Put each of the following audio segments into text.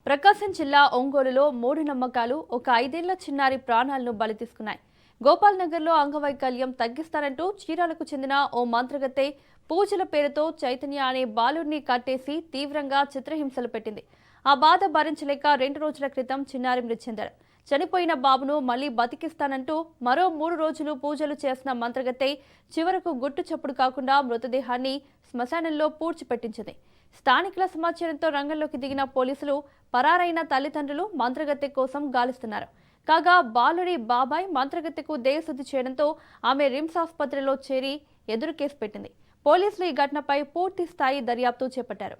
ప్రకాశం జిల్లా ఒంగోలులో మూఢనమ్మకాలు ఒక 5 ఏళ్ల చిన్నారి ప్రాణాలను బలి తీసుకున్నాయి. గోపాల్ నగర్లో అంగవైకల్యం తగ్గిస్తారంటూ చీరాలకు చెందిన ఓ మంత్రగత్తె పూజల పేరుతో చైతన్య అనే బాలుడిని కట్టేసి తీవ్రంగా చిత్రహింసలు పెట్టింది. ఆ బాధ భరించలేక 2 రోజుల క్రితం చిన్నారి మృతి చెందారు. చనిపోయిన బాబును మళ్లీ బతికిస్తానంటూ మరో 3 రోజులు పూజలు చేసిన మంత్రగత్తె చివరకు గుట్టు చప్పుడు కాకుండా మృతదేహాన్ని శ్మశానంలో పూడ్చిపెట్టించింది. స్థానికుల సమాచారంతో రంగంలోకి దిగిన పోలీసులు పరారైన తల్లిదండ్రులు మంత్రగత్తె కోసం గాలిస్తున్నారు. కాగా బాలుడి బాబాయ్ మంత్రగత్తెకు దేహశుద్ధి చేయడంతో ఆమె రిమ్స్ ఆసుపత్రిలో చేరి ఎదురు కేసు పెట్టింది. పోలీసులు ఈ ఘటనపై పూర్తి స్థాయి దర్యాప్తు చేపట్టారు.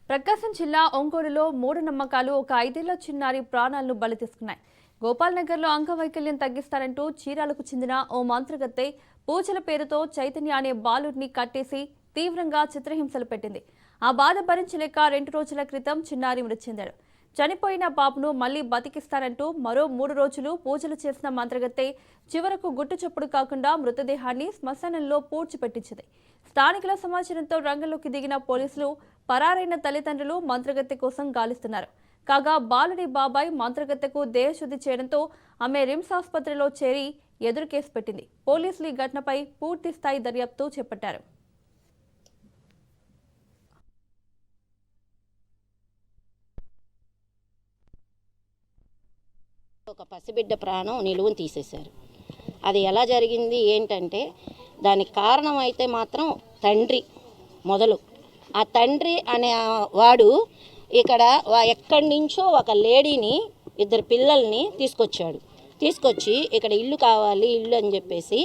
ప్రకాశం జిల్లా ఒంగోలులో మూఢనమ్మకాలు ఒక 5 ఏళ్ల చిన్నారి ప్రాణాలను బలి తీసుకున్నాయి. గోపాల్ నగర్లో అంగవైకల్యం తగ్గిస్తారంటూ చీరాలకు చెందిన ఓ మంత్రగత్తె పూజల పేరుతో చైతన్య అనే బాలుడిని కట్టేసి తీవ్రంగా చిత్రహింసలు పెట్టింది. ఆ బాధ భరించలేక 2 రోజుల క్రితం చిన్నారి మృతి చెందాడు. చనిపోయిన బాబును మళ్లీ బతికిస్తారంటూ మరో 3 రోజులు పూజలు చేసిన మంత్రగత్తె చివరకు గుట్టు చప్పుడు కాకుండా మృతదేహాన్ని శ్మశానంలో పూడ్చిపెట్టించింది. స్థానికుల సమాచారంతో రంగంలోకి దిగిన పోలీసులు పరారైన తల్లిదండ్రులు మంత్రగత్తె కోసం గాలిస్తున్నారు. కాగా బాలుడి బాబాయ్ మంత్రగత్తెకు దేహశుద్ధి చేయడంతో ఆమె రిమ్స్ ఆసుపత్రిలో చేరి ఎదురు కేసు పెట్టింది. పోలీసులు ఈ ఘటనపై పూర్తి స్థాయి దర్యాప్తు చేపట్టారు. ఒక పసిబిడ్డ ప్రాణం నిలువును తీసేశారు. అది ఎలా జరిగింది ఏంటంటే దానికి కారణం అయితే మాత్రం తండ్రి మొదలు. ఆ తండ్రి అనే వాడు ఇక్కడ ఎక్కడి నుంచో ఒక లేడీని 2 పిల్లల్ని తీసుకొచ్చి ఇక్కడ ఇల్లు కావాలి ఇల్లు అని చెప్పేసి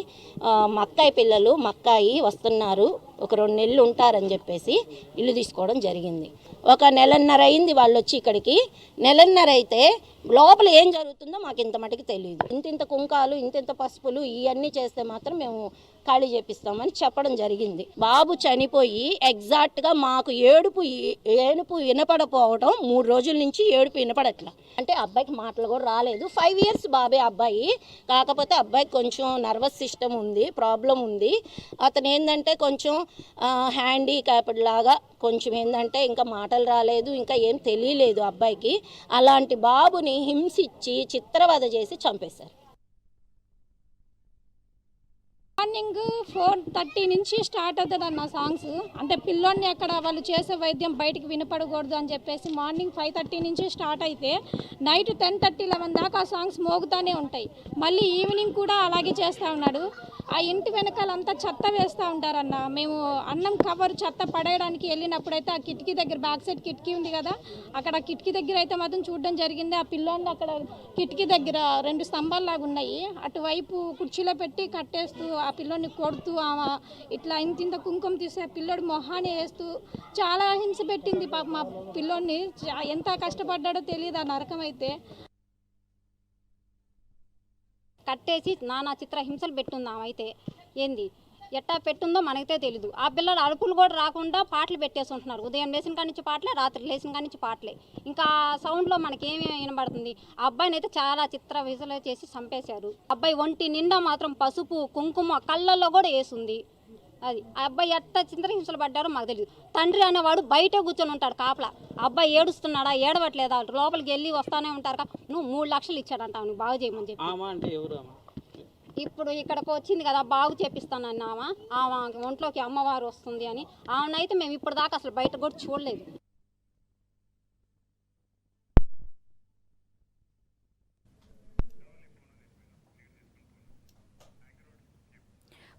మక్కాయి పిల్లలు మక్కాయి వస్తున్నారు, ఒక 2 నెలలు ఉంటారని చెప్పేసి ఇల్లు తీసుకోవడం జరిగింది. ఒక నెలన్నర అయింది వాళ్ళు వచ్చి ఇక్కడికి. నెలన్నర అయితే లోపల ఏం జరుగుతుందో మాకు ఇంత మటుకు తెలియదు. ఇంతింత కుంకాలు ఇంతింత పసుపులు ఇవన్నీ చేస్తే మాత్రం మేము ఖాళీ చేపిస్తామని చెప్పడం జరిగింది. బాబు చనిపోయి ఎగ్జాక్ట్గా మాకు ఏడుపు వినపడపోవడం 3 రోజుల నుంచి ఏడుపు వినపడట్లా. అంటే అబ్బాయికి మాటలు కూడా రాలేదు. 5 years బాబే అబ్బాయి. కాకపోతే అబ్బాయికి కొంచెం నర్వస్ సిస్టమ్ ఉంది, ప్రాబ్లం ఉంది. అతను ఏంటంటే కొంచెం హ్యాండీక్యాప్డ్ లాగా కొంచెం ఏంటంటే ఇంకా మాటలు రాలేదు, ఇంకా ఏం తెలియలేదు అబ్బాయికి. అలాంటి బాబుని హింసించి చిత్రవద చేసి చంపేశారు. మార్నింగ్ 4:30 నుంచి స్టార్ట్ అవుతుంది అన్న సాంగ్స్. అంటే పిల్లోడిని అక్కడ వాళ్ళు చేసే వైద్యం బయటికి వినపడకూడదు అని చెప్పేసి మార్నింగ్ 5:30 నుంచి స్టార్ట్ అయితే నైట్ 10:30, 11 దాకా ఆ సాంగ్స్ మోగుతూనే ఉంటాయి. మళ్ళీ ఈవినింగ్ కూడా అలాగే చేస్తూ ఉన్నాడు. ఆ ఇంటి వెనకాలంతా చెత్త వేస్తూ ఉంటారన్న. మేము అన్నం కవర్ చెత్త పడేయడానికి వెళ్ళినప్పుడైతే ఆ కిటికీ దగ్గర బ్యాక్ సైడ్ కిటికీ ఉంది కదా, అక్కడ కిటికీ దగ్గర అయితే మాత్రం చూడడం జరిగింది. ఆ పిల్లోడిని అక్కడ కిటికీ దగ్గర 2 స్తంభాల్లాగా ఉన్నాయి, అటువైపు కుర్చీలో పెట్టి కట్టేస్తూ ఆ పిల్లోడిని కొడుతూ ఇట్లా ఇంత కుంకుమ తీసి ఆ పిల్లోడి మొహాన్ని వేస్తూ చాలా హింస పెట్టింది. పాప మా పిల్లోడిని ఎంత కష్టపడ్డాడో తెలియదు ఆ నరకం అయితే. కట్టేసి నానా చిత్ర హింసలు పెట్టుందాం. అయితే ఏంది ఎట్టా పెట్టుందో మనకైతే తెలీదు. ఆ పిల్లలు అరుపులు కూడా రాకుండా పాటలు పెట్టేసి ఉంటున్నారు. ఉదయం లేచిన కాడి నుంచి పాటలే, రాత్రి లేచిన కాడి నుంచి పాటలే. ఇంకా సౌండ్లో మనకేమి వినబడుతుంది. ఆ అబ్బాయిని అయితే చాలా చిత్ర విసలు చేసి చంపేశారు. అబ్బాయి ఒంటి నిండా మాత్రం పసుపు కుంకుమ కళ్ళల్లో కూడా వేసింది. అది ఆ అబ్బాయి ఎట్ట చింతహింసలు పడ్డారో మాకు తెలియదు. తండ్రి అనేవాడు బయటే కూర్చొని ఉంటాడు కాపలా. అబ్బాయి ఏడుస్తున్నాడా ఏడవట్లేదా, లోపలికి వెళ్ళి వస్తానే ఉంటారు. నువ్వు 3 లక్షలు ఇచ్చాడంట నువ్వు బాగు చేయమని చెప్పి. ఇప్పుడు ఇక్కడికి వచ్చింది కదా బాగు చేపిస్తానని ఆమె ఒంట్లోకి అమ్మవారు వస్తుంది అని. ఆమెనైతే మేము ఇప్పుడు దాకా అసలు బయట కూడా చూడలేదు.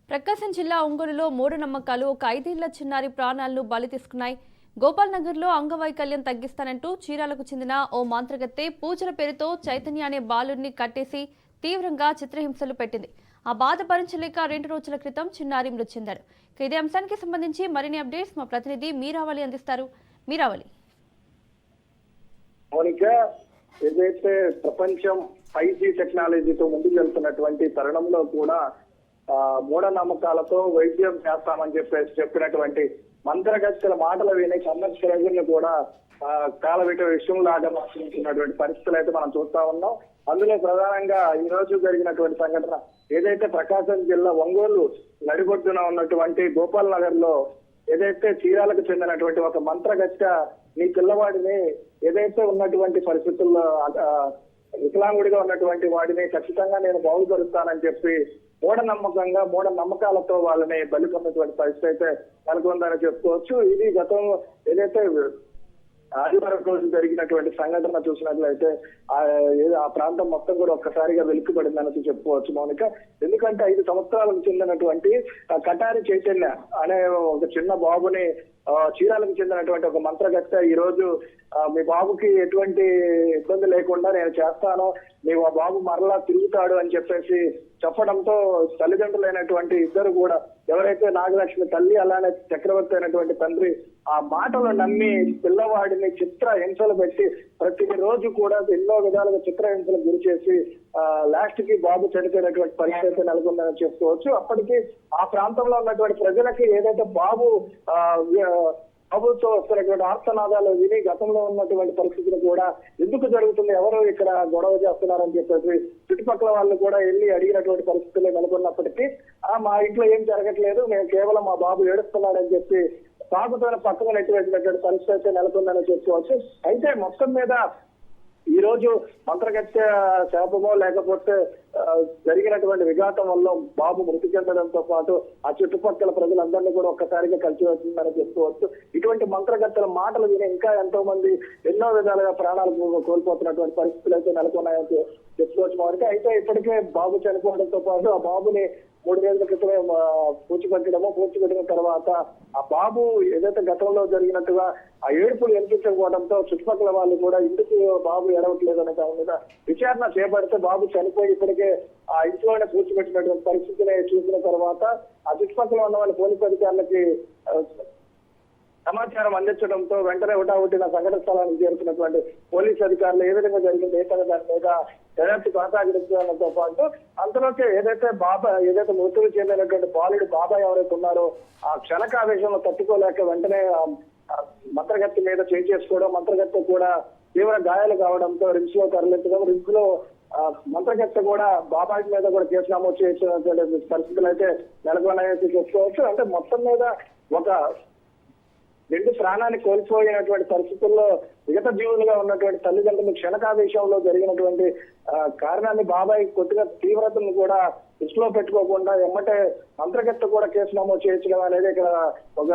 ప్రకాశం జిల్లా ఒంగోలులో మూఢనమ్మకాలు ఒక 5 ఏళ్ల చిన్నారి ప్రాణాలను బలి తీసుకున్నాయి. గోపాల్ నగర్లో అంగవైకల్యం తగ్గిస్తానంటూ చీరాలకు చెందిన ఓ మంత్రగత్తె పూజల పేరుతో చైతన్య అనే బాలుడిని కట్టేసి తీవ్రంగా చిత్రహింసలు పెట్టింది. ఆ బాధ భరించలేక 2 రోజుల క్రితం చిన్నారి మృతి చెందాడు. ఇదే అంశానికి సంబంధించి మరిన్ని అప్డేట్స్ మా ప్రతినిధి మీరావళి అందిస్తారు. మీరావళి. ఏదైతే ప్రపంచం 5G టెక్నాలజీతో ముందుకు వెళ్తున్నటువంటి తరుణంలో కూడా మూఢనమ్మకాలతో వైద్యం చేస్తామని చెప్పినటువంటి మంత్రగత్తెల మాటలు విని కమ్మర్స్ ప్రజలను కూడా కాలబెట్టే విషయంలాగా మార్చుకుంటున్నటువంటి పరిస్థితులు అయితే మనం చూస్తా ఉన్నాం. అందులో ప్రధానంగా ఈ రోజు జరిగినటువంటి సంఘటన ఏదైతే ప్రకాశం జిల్లా ఒంగోలు నడిబొడ్డున ఉన్నటువంటి గోపాల్ నగర్ లో ఏదైతే చీరాలకు చెందినటువంటి ఒక మంత్రగత్తె నీ పిల్లవాడిని ఏదైతే ఉన్నటువంటి పరిస్థితుల్లో వికలాంగుడిగా ఉన్నటువంటి వాడిని ఖచ్చితంగా నేను బాగుపరుస్తానని చెప్పి మూఢనమ్మకాలతో వాళ్ళని బలి పొందినటువంటి పరిస్థితి అయితే నెలకొందని చెప్పుకోవచ్చు. ఇది గతం ఏదైతే ఆదివారం రోజు జరిగినటువంటి సంఘటన చూసినట్లయితే ఆ ప్రాంతం మొత్తం కూడా ఒక్కసారిగా వెలికిపడిందని చెప్పుకోవచ్చు మౌనిక. ఎందుకంటే 5 సంవత్సరాలకు చెందినటువంటి కటారి చైతన్య అనే ఒక చిన్న బాబుని చీరాలకు చెందినటువంటి ఒక మంత్రగత్తె ఈ రోజు మీ బాబుకి ఎటువంటి ఇబ్బంది లేకుండా నేను చేస్తాను, మీ బాబు మరలా తిరుగుతాడు అని చెప్పేసి చెప్పడంతో తల్లిదండ్రులైనటువంటి ఇద్దరు కూడా ఎవరైతే నాగలక్ష్మి తల్లి అలానే చక్రవర్తి అయినటువంటి తండ్రి ఆ మాటలు నమ్మి పిల్లవాడిని చిత్రహింసలు పెట్టి ప్రతి రోజు కూడా ఎన్నో విధాలుగా చిత్రహింసలకు గురి చేసి లాస్ట్ కి బాబు చనిపోయినటువంటి పరిస్థితి నెలకొందని చెప్పుకోవచ్చు. అప్పటికి ఆ ప్రాంతంలో ఉన్నటువంటి ప్రజలకి ఏదైతే బాబుతో వస్తున్నటువంటి ఆర్తనాదాలు విని గతంలో ఉన్నటువంటి పరిస్థితులు కూడా ఎందుకు జరుగుతుంది, ఎవరు ఇక్కడ గొడవ చేస్తున్నారని చెప్పేసి చుట్టుపక్కల వాళ్ళు కూడా వెళ్ళి అడిగినటువంటి పరిస్థితులు నెలకొన్నప్పటికీ మా ఇంట్లో ఏం జరగట్లేదు, మేము కేవలం మా బాబు ఏడుస్తున్నాడని చెప్పి సాగుతో పక్కన నెట్టివేసినటువంటి పరిస్థితి అయితే నెలకొందని చెప్పుకోవచ్చు. అయితే మొత్తం మీద ఈ రోజు మంత్రగత్తె శాపమో లేకపోతే జరిగినటువంటి విఘాతం వల్ల బాబు మృతి చెందడంతో పాటు ఆ చుట్టుపక్కల ప్రజలందరినీ కూడా ఒక్కసారిగా కలిసి వచ్చిందని చెప్పుకోవచ్చు. ఇటువంటి మంత్రగత్తెల మాటలు విని ఇంకా ఎంతో మంది ఎన్నో విధాలుగా ప్రాణాలు కోల్పోతున్నటువంటి పరిస్థితులు అయితే నెలకొన్నాయని చెప్పుకోవచ్చు వారికి. అయితే ఇప్పటికే బాబు చనిపోవడంతో పాటు ఆ బాబుని 3 రోజుల క్రితమే పూడ్చిపెట్టిన తర్వాత ఆ బాబు ఏదైతే గతంలో జరిగినట్టుగా ఆ ఏడుపులు వినిపించకపోవడంతో చుట్టుపక్కల వాళ్ళు కూడా ఇంటికి బాబు ఏడవట్లేదు అనే దాని మీద విచారణ చేపడితే బాబు చనిపోయి ఇప్పటికే ఆ ఇంట్లోనే పూడ్చిపెట్టినటువంటి పరిస్థితిని చూసిన తర్వాత ఆ చుట్టుపక్కల ఉన్న వాళ్ళ పోలీసు అధికారులకి సమాచారం అందించడంతో వెంటనే హుటాహుటిన సంఘటన స్థలానికి చేరుకున్నటువంటి పోలీసు అధికారులు ఏ విధంగా జరిగింది ఏంటనే దాని మీద దర్యాప్తు కొనసాగించడంతో పాటు అంతలోకే ఏదైతే మృతులు చెందినటువంటి బాలుడు బాబాయ్ ఎవరైతే ఉన్నారో ఆ క్షణకావేశంలో తట్టుకోలేక వెంటనే మంత్రగత్తె మీద చేసుకోవడం, మంత్రగత్తె కూడా తీవ్ర గాయాలు కావడంతో రిమ్స్ లో తరలించడం, రిమ్స్ లో మంత్రగత్తె కూడా బాబాయ్ మీద కూడా కేసు నమోదు చేసినటువంటి పరిస్థితులు అయితే నెలకొన్నాయని చెప్పుకోవచ్చు. అంటే మొత్తం మీద ఒక 2 ప్రాణాన్ని కోల్పోయినటువంటి పరిస్థితుల్లో మిగతా జీవులుగా ఉన్నటువంటి తల్లిదండ్రులు క్షణకావేశంలో జరిగినటువంటి కారణాన్ని బాబాయ్ కొద్దిగా తీవ్రతను కూడా దృష్టిలో పెట్టుకోకుండా ఎమ్మటే మంత్రగత్తె కూడా కేసు నమోదు చేయించడం అనేది ఇక్కడ ఒక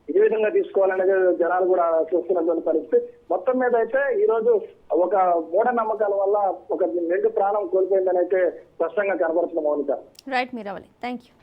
ఏ విధంగా తీసుకోవాలనేది జనాలు కూడా చూస్తున్నటువంటి పరిస్థితి. మొత్తం మీద అయితే ఈ రోజు ఒక మూఢనమ్మకాల వల్ల ఒక 2 ప్రాణం కోల్పోయిందని అయితే స్పష్టంగా కనబడుతుంది Mounika. Right Meeravali, thank you.